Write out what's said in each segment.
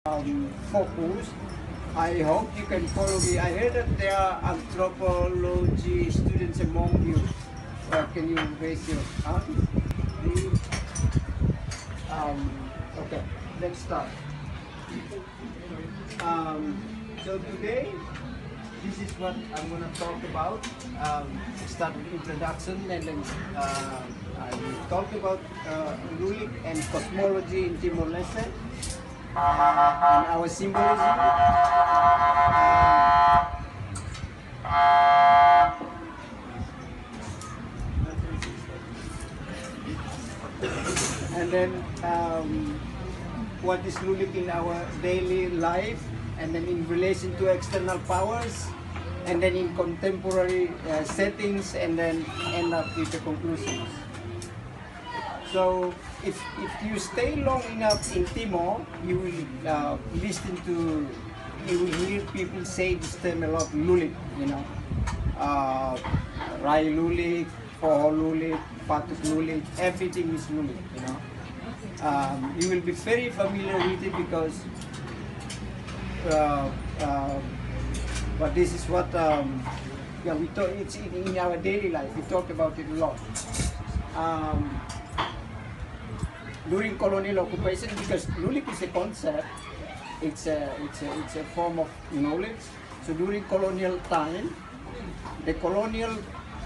focus. I hope you can follow me. I heard that there are anthropology students among you. Can you raise your hand? Okay, let's start. So today, this is what I'm going to talk about. Start with introduction, and then I will talk about Lulik and cosmology in Timor-Leste. And our symbolism. And then what is Lulik in our daily life, and then in relation to external powers, and then in contemporary settings, and then end up with the conclusions. So if you stay long enough in Timor, you will you will hear people say this term a lot, Lulik, you know. Rai Lulik, Poho Lulik, Patus Lulik, everything is Lulik, you know. You will be very familiar with it because but this is what yeah, we talk, it's in our daily life, we talk about it a lot. During colonial occupation, because Lulik is a concept, it's a form of knowledge. So during colonial time, the colonial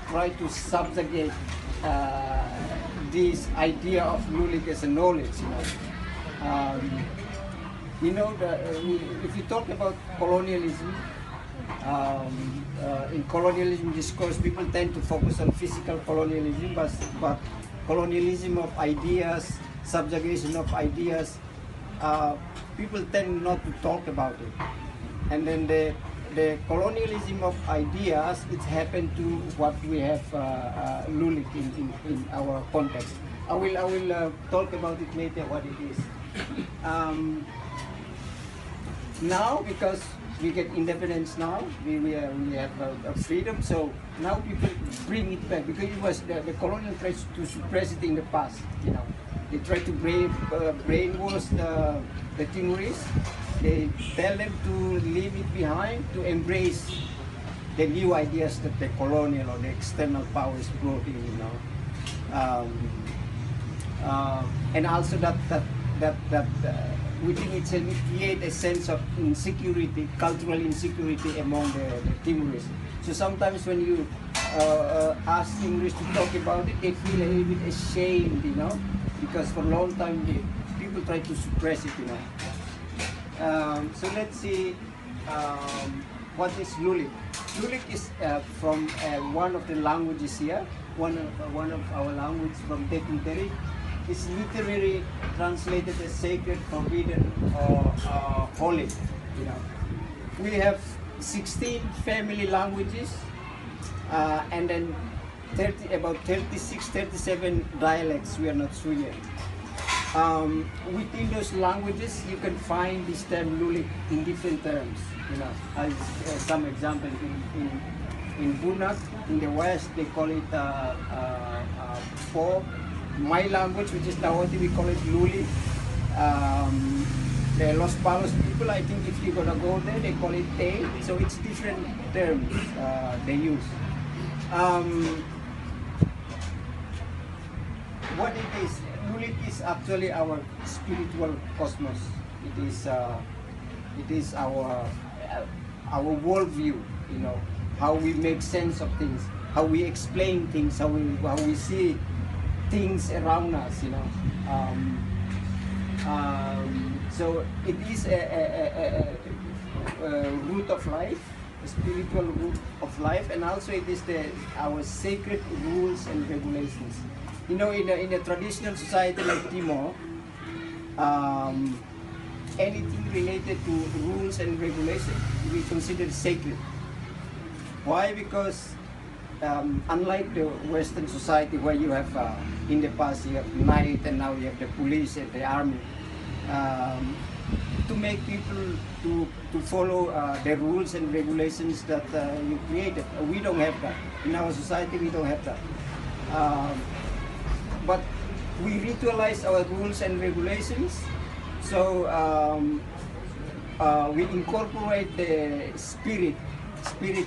tried to subjugate this idea of Lulik as a knowledge. If you talk about colonialism, in colonialism discourse, people tend to focus on physical colonialism, but colonialism of ideas, subjugation of ideas, people tend not to talk about it. And then the colonialism of ideas, it's happened to what we have Lulik in our context. I will talk about it later what it is. Now, because we get independence now, we have freedom, so now people bring it back, because it was the colonial tried to suppress it in the past, you know. They try to brainwash the Timorese. They tell them to leave it behind, to embrace the new ideas that the colonial or the external powers brought in, you know. And also that within itself it create a sense of insecurity, cultural insecurity among the Timorese. So sometimes when you ask Timorese to talk about it, they feel a little bit ashamed, you know. Because for a long time, people try to suppress it, you know. So let's see what is Lulik. Lulik is from one of the languages here, one of our languages from Trindade. It's literally translated as sacred, forbidden, or holy. You know, we have 16 family languages, and then about 36, 37 dialects. We are not sure yet. Within those languages, you can find this term Lulik in different terms. You know, as some example in Bunak, in the West, they call it Po. My language, which is Dawati, we call it Lulik. The Los Palos people, I think if you're gonna go there, they call it Te. So it's different terms they use. What it is, Lulik is actually our spiritual cosmos. It is our worldview. You know, how we make sense of things, how we explain things, how we see things around us. You know, so it is a root of life, a spiritual root of life, and also it is our sacred rules and regulations. You know, in a traditional society like Timor, anything related to rules and regulations we consider sacred. Why? Because unlike the Western society where you have, in the past you have knight and now you have the police and the army, to make people to follow the rules and regulations that you created. We don't have that. In our society, we don't have that. But we ritualize our rules and regulations. So we incorporate the spirit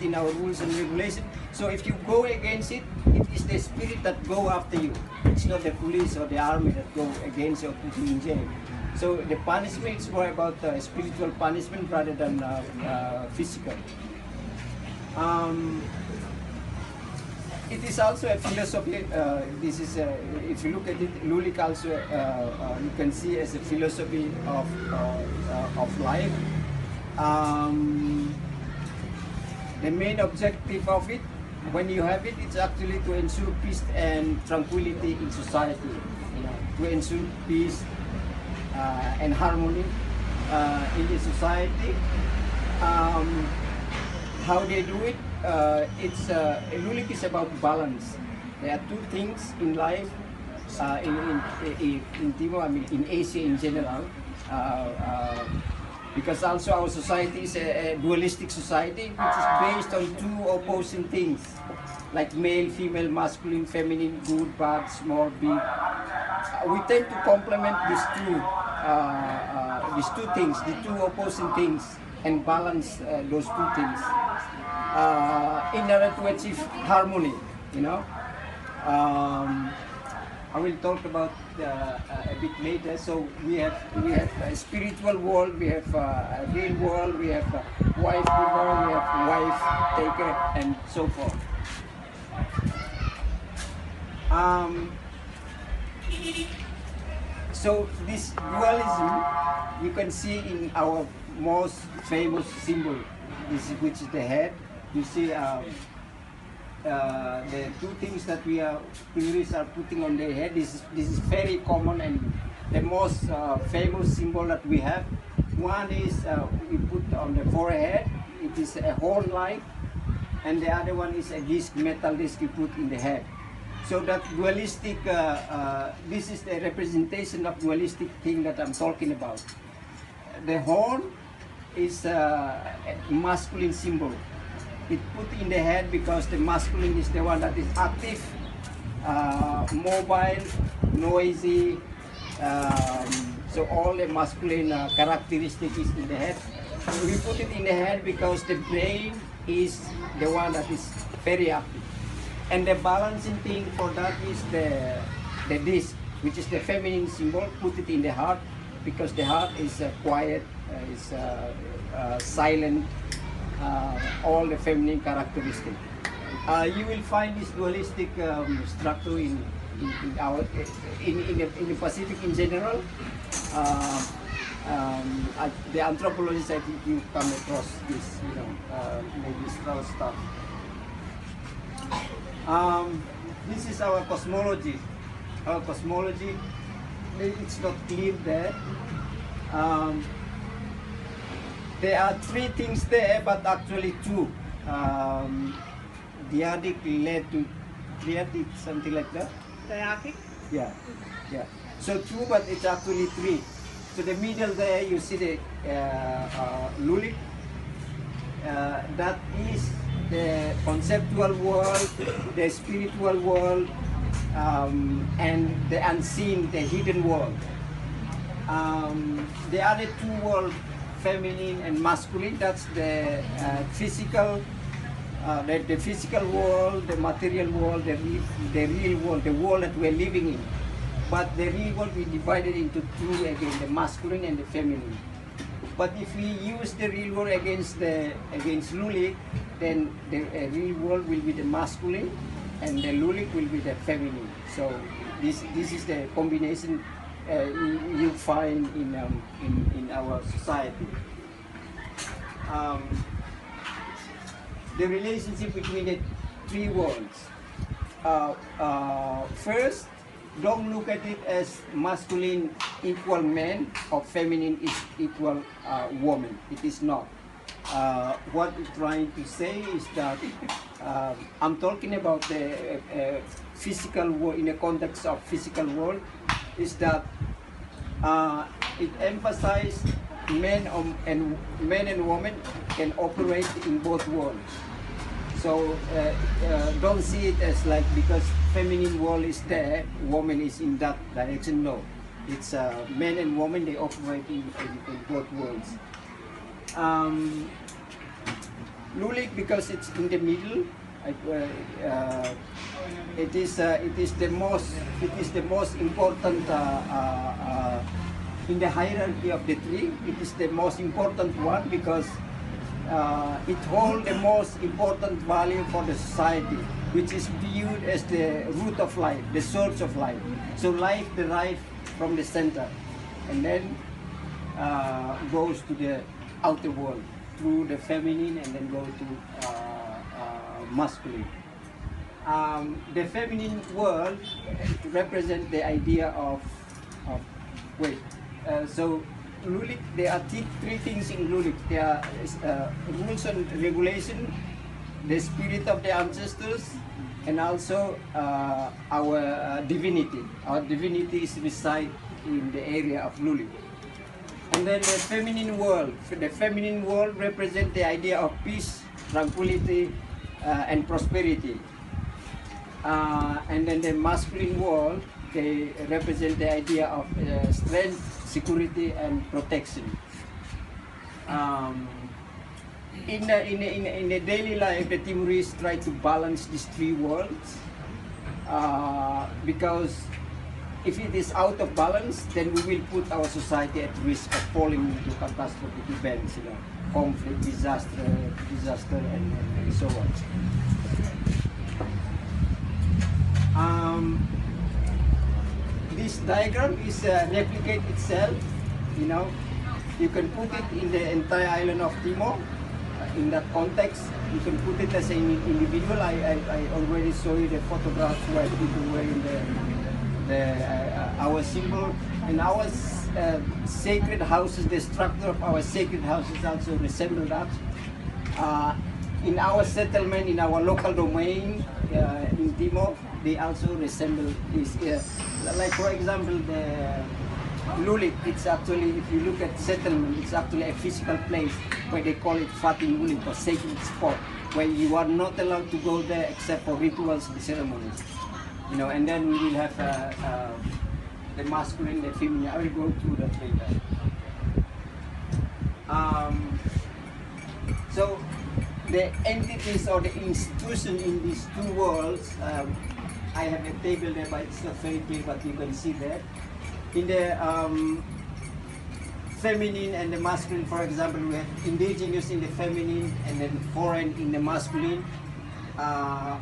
in our rules and regulations. So if you go against it, it is the spirit that go after you. It's not the police or the army that go against you or put you in jail. So the punishment is more about spiritual punishment rather than physical. It is also a philosophy. This is, if you look at it, Lulik also you can see as a philosophy of life. The main objective of it, when you have it, it's actually to ensure peace and tranquility in society. You know, to ensure peace and harmony in the society. How they do it? Lulik is about balance. There are two things in life, in Timor, I mean in Asia in general, because also our society is a dualistic society, which is based on two opposing things, like male, female, masculine, feminine, good, bad, small, big. We tend to complement these two things, the two opposing things, and balance those two things in order to achieve harmony. You know, I will talk about a bit later. So we have a spiritual world, we have a real world, we have a wife giver, we have wife taker, and so forth. So this dualism you can see in our most famous symbol, which is the head. You see the two things that tourists are putting on their head. This is very common and the most famous symbol that we have. One is we put on the forehead. It is a horn light, and the other one is a disc, metal disc you put in the head. So that dualistic, this is the representation of dualistic thing that I'm talking about. The horn is a masculine symbol. It put in the head because the masculine is the one that is active, mobile, noisy. So all the masculine characteristic is in the head. We put it in the head because the brain is the one that is very active. And the balancing thing for that is the disc, which is the feminine symbol. Put it in the heart because the heart is quiet, is silent, all the feminine characteristics. You will find this dualistic structure in the Pacific in general. The anthropologists, I think you come across this, you know, maybe stuff. This is our cosmology. Our cosmology, it's not clear there. There are three things there, but actually two. Dyadic led to triadic, something like that. Dyadic? Yeah, yeah. So two, but it's actually three. So the middle there, you see the Lulik. That is the conceptual world, the spiritual world, and the unseen, the hidden world. The other two worlds, feminine and masculine, that's the physical, the physical world, the material world, the real world, the world that we're living in. But the real world we divided into two again, the masculine and the feminine. But if we use the real world against Lulik, then the real world will be the masculine and the Lulik will be the feminine. So this is the combination you find in our society. The relationship between the three worlds. First, don't look at it as masculine equal man or feminine is equal woman. It is not. What I'm trying to say is that I'm talking about the physical world in the context of physical world. Is that it emphasizes men and women can operate in both worlds. So don't see it as like because feminine world is there, woman is in that direction. No, it's men and women, they operate in both worlds. Lulik, because it's in the middle, it is the most important in the hierarchy of the tree. It is the most important one because it holds the most important value for the society, which is viewed as the root of life, the source of life. So life derives from the center, and then goes to the outer world through the feminine, and then go to masculine. The feminine world represents the idea of so Lulik, there are three things in Lulik. There are rules and regulation, the spirit of the ancestors, and also our divinity. Our divinities reside in the area of Lulik. And then the feminine world. The feminine world represents the idea of peace, tranquility, and prosperity. And then the masculine world, they represent the idea of strength, security, and protection. In the daily life, the Timorese try to balance these three worlds because if it is out of balance, then we will put our society at risk of falling into catastrophic events, conflict, disaster, and so on. This diagram is replicate itself. You can put it in the entire island of Timor. In that context, you can put it as an individual. I already saw you the photographs where people wearing our symbol, and our sacred houses. The structure of our sacred houses also resemble that. In our settlement, in our local domain in Timor, they also resemble this. Like for example, the Lulik, it's actually, if you look at settlement, it's actually a physical place where they call it Fatin Lulik, or sacred spot, where you are not allowed to go there except for rituals and ceremonies. And then we will have the masculine, the feminine. I will go through that later. So the entities or the institution in these two worlds, I have a table there, but it's not very clear, but you can see that. In the feminine and the masculine, for example, we have indigenous in the feminine and then foreign in the masculine.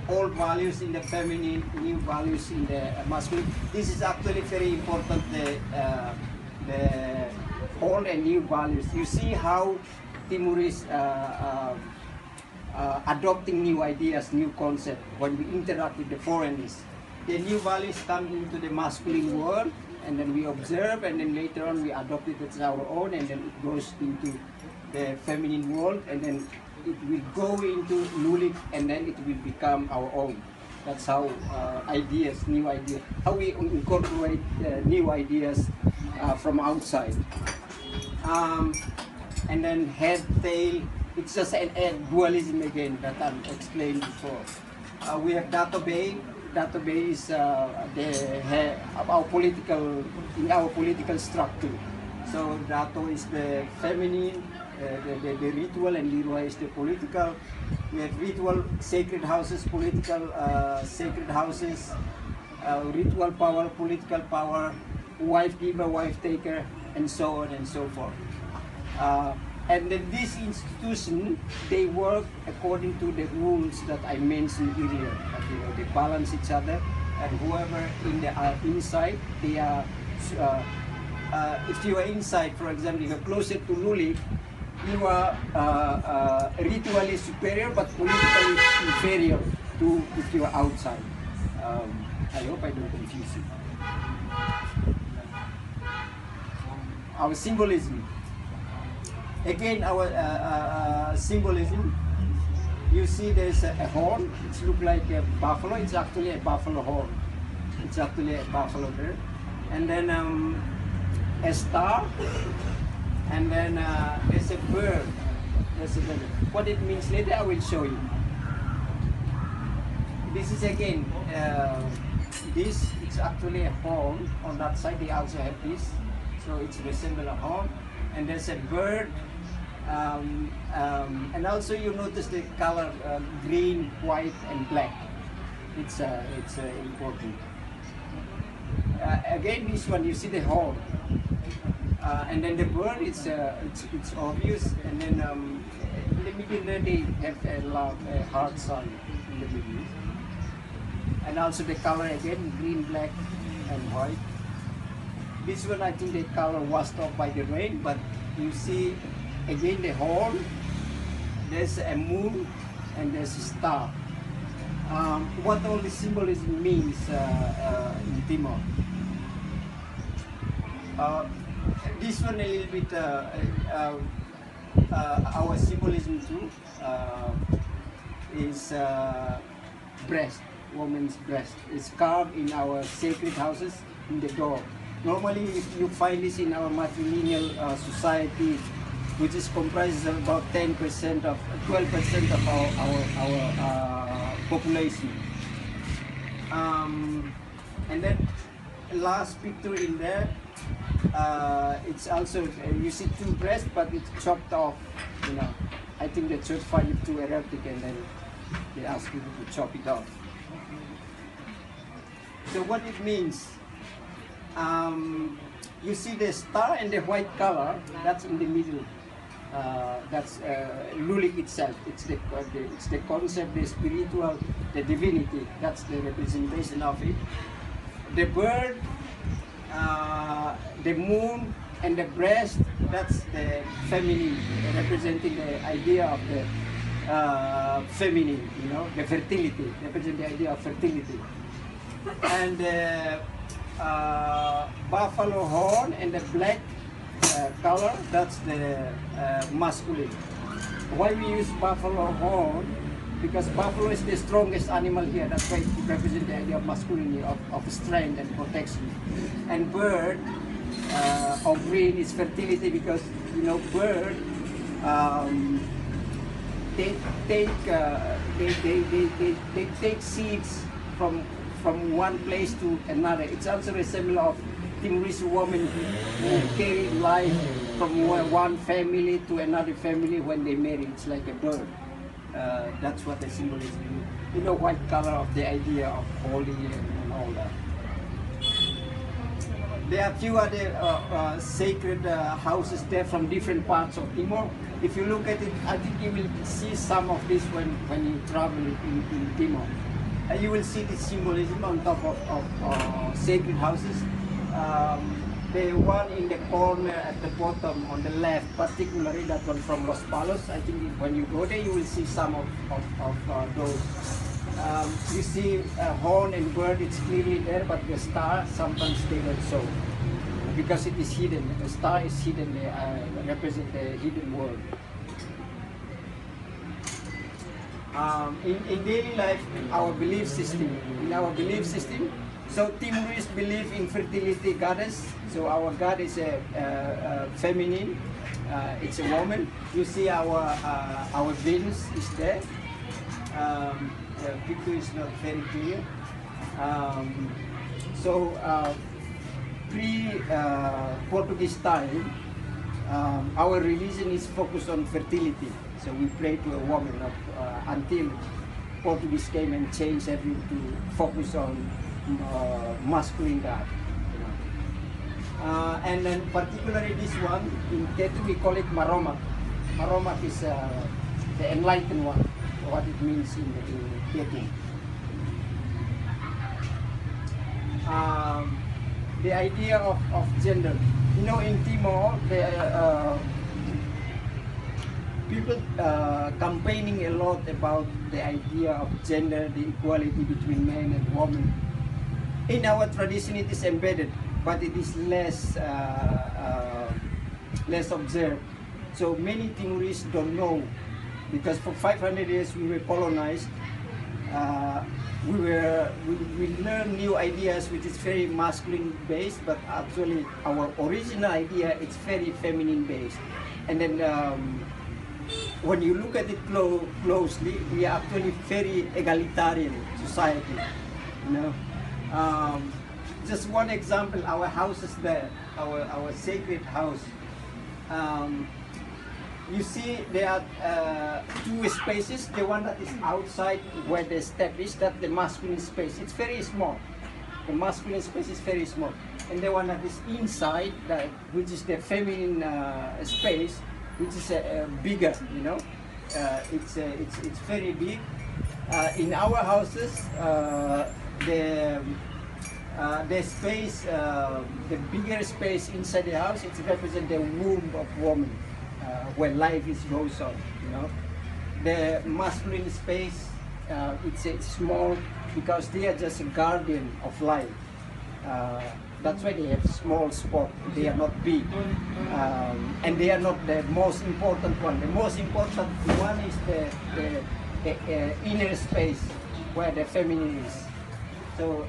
Old values in the feminine, new values in the masculine. This is actually very important, the old and new values. You see how Timorese adopting new ideas, new concepts when we interact with the foreigners. The new values come into the masculine world, and then we observe, and then later on we adopt it as our own, and then it goes into the feminine world, and then it will go into Lulik, and then it will become our own. That's how ideas, new ideas, how we incorporate new ideas from outside. And then head, tail, it's just an dualism again that I explained before. We have database. Database is our political structure. So dato is the feminine, the ritual, and lirua is the political. We have ritual, sacred houses, political sacred houses, ritual power, political power, wife giver, wife taker, and so on and so forth. And then this institution, they work according to the rules that I mentioned earlier. They balance each other, and whoever in the inside, they are. If you are inside, for example, if you're closer to Lulik, you are ritually superior but politically inferior to if you are outside. I hope I don't confuse you. Our symbolism. Again, our symbolism. You see there's a horn. It looks like a buffalo. It's actually a buffalo horn. It's actually a buffalo there. And then a star. And then there's a bird. What it means later I will show you. This is again, this it's actually a horn. On that side they also have this. So it's resemble a horn. And there's a bird And also you notice the color green, white, and black. It's important. Again, this one you see the horn, and then the bird. It's obvious, and then in the middle there they have a hard sun in the middle, and also the color again green, black, and white. This one I think the color washed off by the rain, but you see again the horn. There's a moon and there's a star. What all the symbolism means in Timor. This one a little bit our symbolism too is breast, woman's breast. It's carved in our sacred houses in the door. Normally you find this in our matrilineal society, which is comprised of about 10% of 12% of our population. And then last picture in there, it's also you see two breasts, but it's chopped off. You know, I think the church find it too erotic, and then they ask people to chop it off. So what it means? You see the star and the white color. That's in the middle. That's Lulik itself. It's the concept, the spiritual, the divinity. That's the representation of it. The bird, the moon, and the breast. That's the feminine, representing the idea of the feminine. You know, the fertility. Represent the idea of fertility. And the buffalo horn and the black color, that's the masculine. Why we use buffalo horn? Because buffalo is the strongest animal here. That's why it represents the idea of masculinity, of strength and protection. And bird or green is fertility, because you know bird they take seeds from one place to another. It's also a symbol of Timorese women who carry life from one family to another family when they marry. It's like a bird. That's what the symbol is. You know, white color of the idea of holy and all that. There are a few other sacred houses there from different parts of Timor. If you look at it, I think you will see some of this when you travel in Timor. You will see the symbolism on top of sacred houses. The one in the corner at the bottom on the left, particularly that one from Los Palos, I think when you go there you will see some of those. You see horn and bird, it's clearly there, but the star sometimes they don't show because it is hidden. The star is hidden, represent the hidden world. In daily life, our belief system, so Timorese believe in fertility goddess. So our god is a feminine, it's a woman. You see our Venus is there. The picture is not very clear. Pre-Portuguese time, our religion is focused on fertility. So we pray to a woman until Portuguese came and changed everything to focus on masculine god. You know. And then particularly this one, in Tetu we call it Maromak. Maromak is the enlightened one, what it means in Tetu. The idea of gender. You know, in Timor, people campaigning a lot about the idea of gender, the equality between men and women. In our tradition, it is embedded, but it is less observed. So many Timorese don't know, because for 500 years we were colonized. We learn new ideas which is very masculine based, but actually our original idea it's very feminine based. And then when you look at it closely, we are actually very egalitarian society. You know, just one example: our house is there, our sacred house. you see there are two spaces. The one that is outside where the step is, that the masculine space. It's very small. The masculine space is very small. And the one that is inside, which is the feminine space, which is bigger, you know. It's very big. In our houses, the space, the bigger space inside the house, it represents the womb of woman, where life goes on, you know. The masculine space, it's small because they are just a guardian of life. That's why they have small spot. They are not big, and they are not the most important one. The most important one is the inner space where the feminine is. So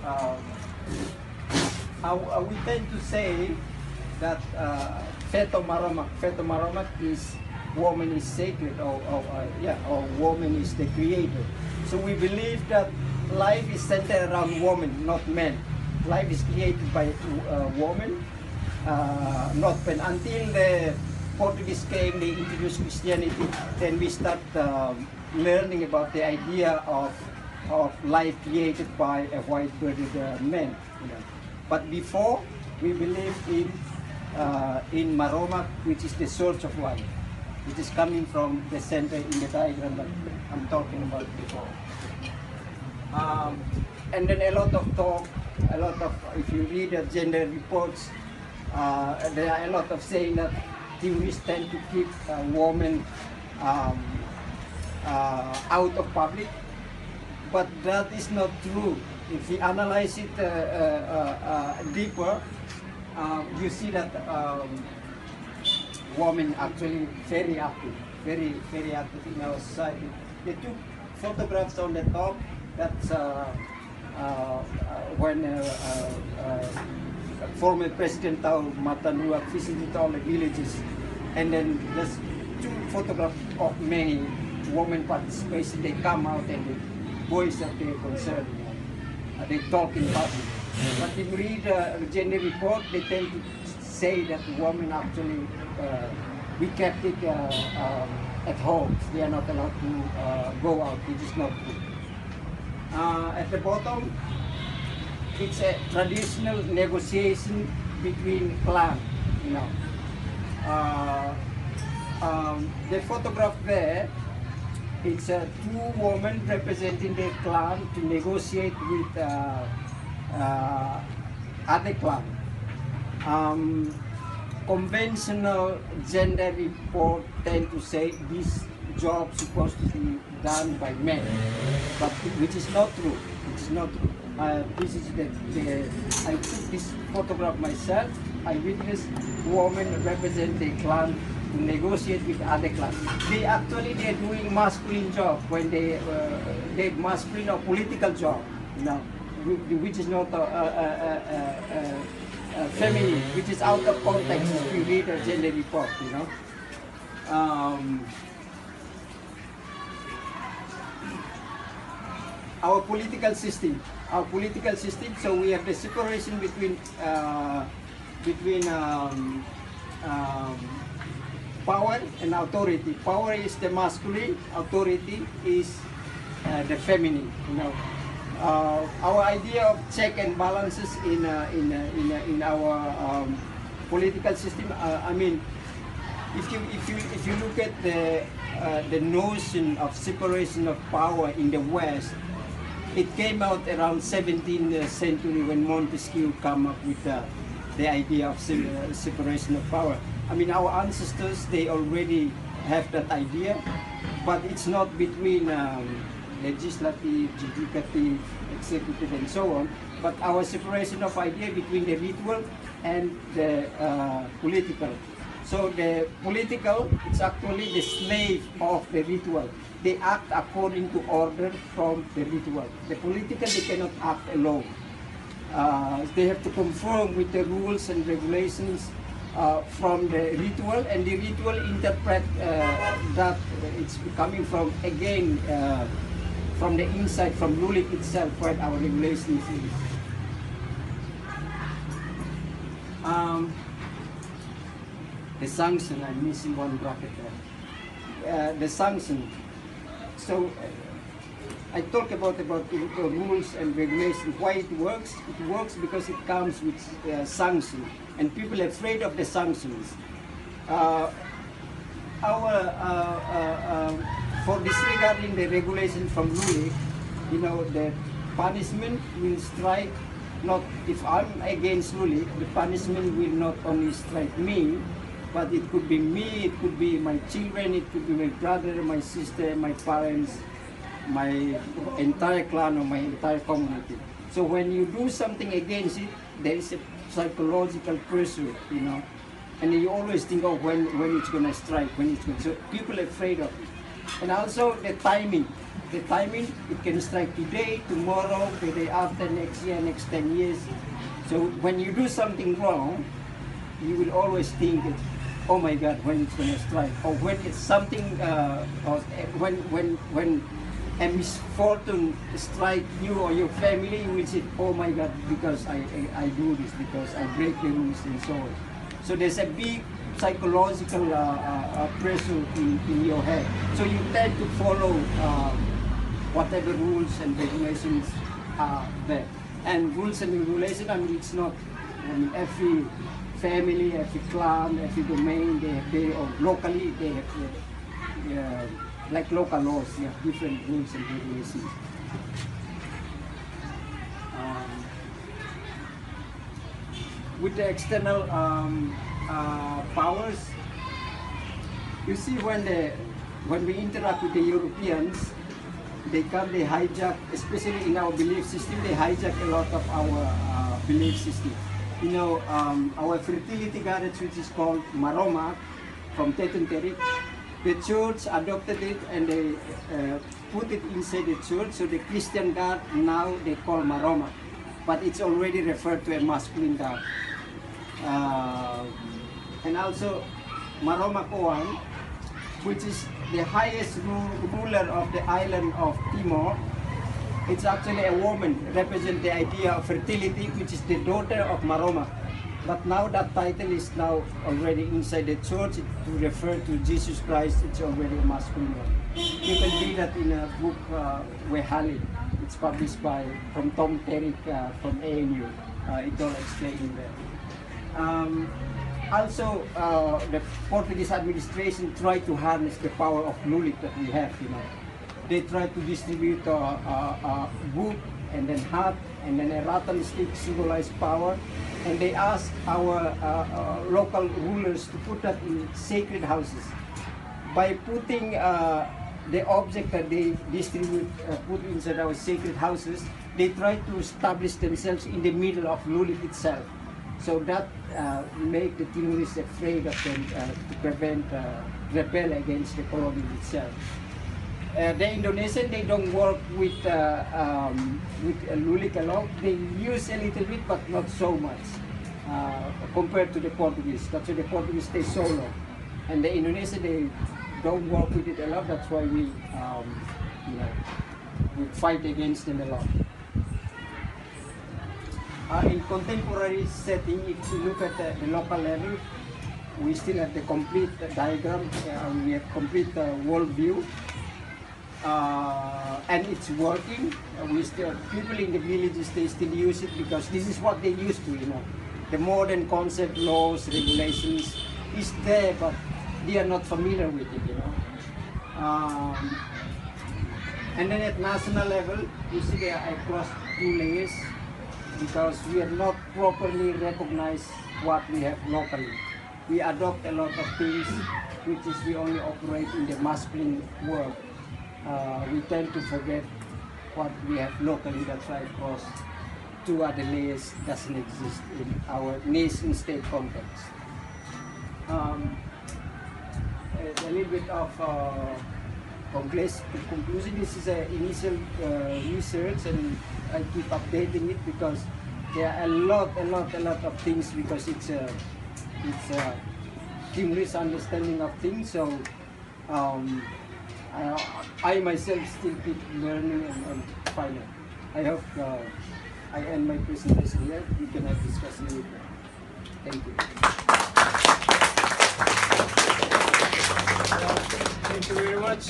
we tend to say that Feto Maromak is woman is sacred, or woman is the creator. So we believe that life is centered around woman, not men. Life is created by woman, not men. Until the Portuguese came, they introduced Christianity, then we start learning about the idea of life created by a white-bearded man. You know. But before, we believed in Maromak, which is the source of life, which is coming from the center in the diagram that I'm talking about before. And then a lot of talk, if you read the gender reports, there are a lot of saying that theorists tend to keep women out of public, but that is not true. If you analyze it deeper, you see that women actually very active in our society. They took photographs on the top. That's when former President Tau Matanua visited all the villages, and then just two photographs of many women participation. They come out and they voice of their concern. They talk in public. But if you read the gender report, they tend to say that women actually, we kept it at home. They are not allowed to go out, which is not true. At the bottom, it's a traditional negotiation between clan, you know. The photograph there, it's two women representing their clan to negotiate with other clan. Conventional gender report tend to say this job supposed to be done by men, but which is not true. It's not true. This is I took this photograph myself. I witnessed women represent the clan to negotiate with other clans. They're doing masculine job when they masculine or political job, you know, which is not feminine, which is out of context if you read a gender report, you know. Our political system. So we have the separation between power and authority. Power is the masculine, authority is the feminine. You know, our idea of check and balances in our political system. I mean, if you look at the notion of separation of power in the West, it came out around 17th century when Montesquieu came up with the idea of separation of power. I mean, our ancestors, they already have that idea, but it's not between legislative, judicative, executive, and so on, but our separation of idea between the ritual and the political. So the political, it's actually the slave of the ritual. They act according to order from the ritual. The political, they cannot act alone. They have to conform with the rules and regulations from the ritual, and the ritual interpret that it's coming from, again, from the inside, from Lulik itself, where our regulations is. The sanction, I'm missing one bracket there. the sanction. So I talk about the rules and regulations. Why it works? It works because it comes with sanction, and people are afraid of the sanctions. For disregarding the regulation from Lulik, you know, the punishment will strike. Not if I'm against Lulik, the punishment will not only strike me, but it could be me, it could be my children, it could be my brother, my sister, my parents, my entire clan or my entire community. So when you do something against it, there is a psychological pressure, you know, and you always think of when it's going to strike, when it's going to. So people are afraid of it. And also the timing. The timing, it can strike today, tomorrow, the day after, next year, next 10 years. So when you do something wrong, you will always think, oh my God, when it's going to strike. Or when it's something, or when a misfortune strike you or your family, you will say, oh my God, because I do this, because I break the rules and so on. So there's a big psychological pressure in your head. So you tend to follow whatever rules and regulations are there. And rules and regulations, I mean, it's not, I mean, every family, every clan, every domain, or locally, they have, like local laws, they have different rules and regulations. With the external powers, you see when we interact with the Europeans, they hijack, especially in our belief system, they hijack a lot of our belief system. You know, our fertility goddess, which is called Maroma, from Tetun Terik, the church adopted it and they put it inside the church, so the Christian god now they call Maroma, but it's already referred to a masculine god. And also Maroma Koan, which is the highest ruler of the island of Timor. It's actually a woman, represents the idea of fertility, which is the daughter of Maroma. But now that title is now already inside the church to refer to Jesus Christ. It's already a masculine one. You can read that in a book, Wehali. It's published from Tom Terik from ANU. It's all explained there. Also, the Portuguese administration tried to harness the power of Lulik that we have, you know. They tried to distribute a book and then hat and then a rattan stick symbolize power, and they asked our local rulers to put that in sacred houses. By putting the object that they distribute, put inside our sacred houses, they try to establish themselves in the middle of Lulik itself. So that make the Timorese afraid of them to prevent rebel against the colony itself. The Indonesian, they don't work with Lulik alone. They use a little bit, but not so much compared to the Portuguese. That's why the Portuguese stay solo, and the Indonesian they don't work with it a lot. That's why we, we fight against them a lot. In contemporary setting, if you look at the local level, we still have the complete diagram. We have complete world view. And it's working. We still, people in the villages, they still use it because this is what they used to, you know. The modern concept, laws, regulations is there, but they are not familiar with it, you know. And then at national level, you see they are across two layers because we have not properly recognized what we have locally. We adopt a lot of things, which is we only operate in the masculine world. We tend to forget what we have locally. That's why, of course, two other layers doesn't exist in our nation-state context. A little bit of conclusion. This is an initial research, and I keep updating it because there are a lot of things, because it's a Timorese understanding of things. So. I myself still keep learning and finding. I hope I end my presentation here. We can have discussion later. Thank you. Thank you very very much.